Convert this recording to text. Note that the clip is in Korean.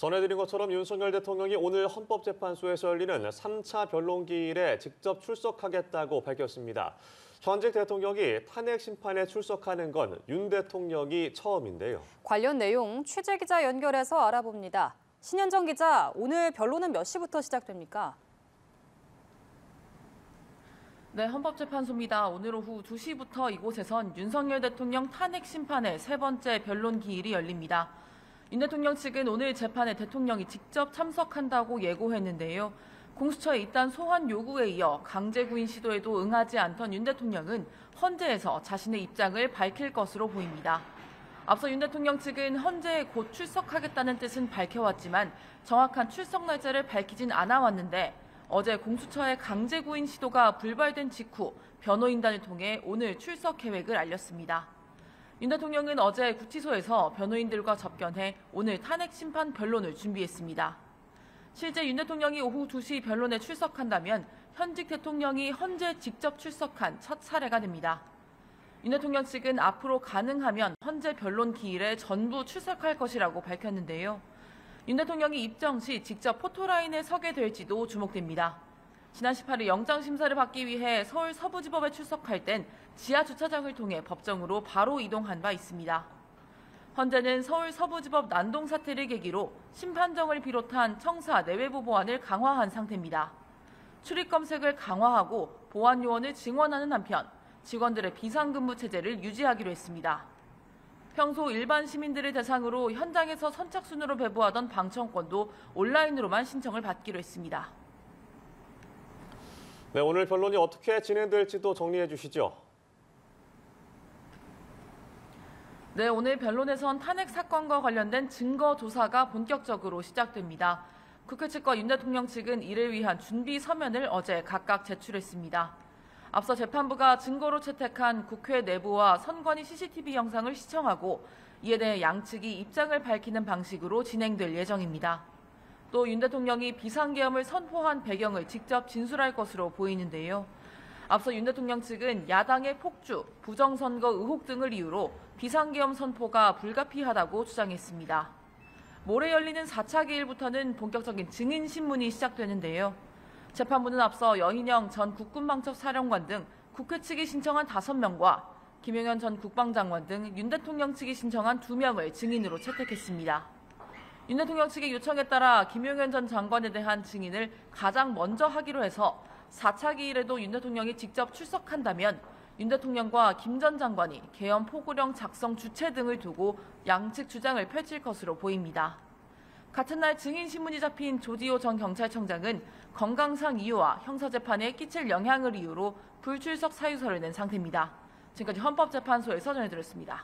전해드린 것처럼 윤석열 대통령이 오늘 헌법재판소에서 열리는 3차 변론기일에 직접 출석하겠다고 밝혔습니다. 현직 대통령이 탄핵 심판에 출석하는 건 윤 대통령이 처음인데요. 관련 내용 취재 기자 연결해서 알아봅니다. 신현정 기자, 오늘 변론은 몇 시부터 시작됩니까? 네, 헌법재판소입니다. 오늘 오후 2시부터 이곳에선 윤석열 대통령 탄핵 심판의 세 번째 변론 기일이 열립니다. 윤 대통령 측은 오늘 재판에 대통령이 직접 참석한다고 예고했는데요. 공수처의 잇단 소환 요구에 이어 강제 구인 시도에도 응하지 않던 윤 대통령은 헌재에서 자신의 입장을 밝힐 것으로 보입니다. 앞서 윤 대통령 측은 헌재에 곧 출석하겠다는 뜻은 밝혀왔지만 정확한 출석 날짜를 밝히진 않아왔는데 어제 공수처의 강제 구인 시도가 불발된 직후 변호인단을 통해 오늘 출석 계획을 알렸습니다. 윤 대통령은 어제 구치소에서 변호인들과 접견해 오늘 탄핵 심판 변론을 준비했습니다. 실제 윤 대통령이 오후 2시 변론에 출석한다면 현직 대통령이 헌재 직접 출석한 첫 사례가 됩니다. 윤 대통령 측은 앞으로 가능하면 헌재 변론 기일에 전부 출석할 것이라고 밝혔는데요. 윤 대통령이 입정 시 직접 포토라인에 서게 될지도 주목됩니다. 지난 18일 영장심사를 받기 위해 서울 서부지법에 출석할 땐 지하 주차장을 통해 법정으로 바로 이동한 바 있습니다. 헌재는 서울 서부지법 난동 사태를 계기로 심판정을 비롯한 청사 내외부 보안을 강화한 상태입니다. 출입 검색을 강화하고 보안 요원을 증원하는 한편 직원들의 비상근무 체제를 유지하기로 했습니다. 평소 일반 시민들을 대상으로 현장에서 선착순으로 배부하던 방청권도 온라인으로만 신청을 받기로 했습니다. 네, 오늘 변론이 어떻게 진행될지도 정리해 주시죠. 네, 오늘 변론에선 탄핵 사건과 관련된 증거 조사가 본격적으로 시작됩니다. 국회 측과 윤 대통령 측은 이를 위한 준비 서면을 어제 각각 제출했습니다. 앞서 재판부가 증거로 채택한 국회 내부와 선관위 CCTV 영상을 시청하고 이에 대해 양측이 입장을 밝히는 방식으로 진행될 예정입니다. 또 윤 대통령이 비상계엄을 선포한 배경을 직접 진술할 것으로 보이는데요. 앞서 윤 대통령 측은 야당의 폭주, 부정선거 의혹 등을 이유로 비상계엄 선포가 불가피하다고 주장했습니다. 모레 열리는 4차 기일부터는 본격적인 증인신문이 시작되는데요. 재판부는 앞서 여인영 전 국군방첩사령관 등 국회 측이 신청한 5명과 김용현 전 국방장관 등 윤 대통령 측이 신청한 2명을 증인으로 채택했습니다. 윤 대통령 측의 요청에 따라 김용현 전 장관에 대한 증인을 가장 먼저 하기로 해서 4차 기일에도 윤 대통령이 직접 출석한다면 윤 대통령과 김 전 장관이 계엄 포고령 작성 주체 등을 두고 양측 주장을 펼칠 것으로 보입니다. 같은 날 증인신문이 잡힌 조디오 전 경찰청장은 건강상 이유와 형사재판에 끼칠 영향을 이유로 불출석 사유서를 낸 상태입니다. 지금까지 헌법재판소에서 전해드렸습니다.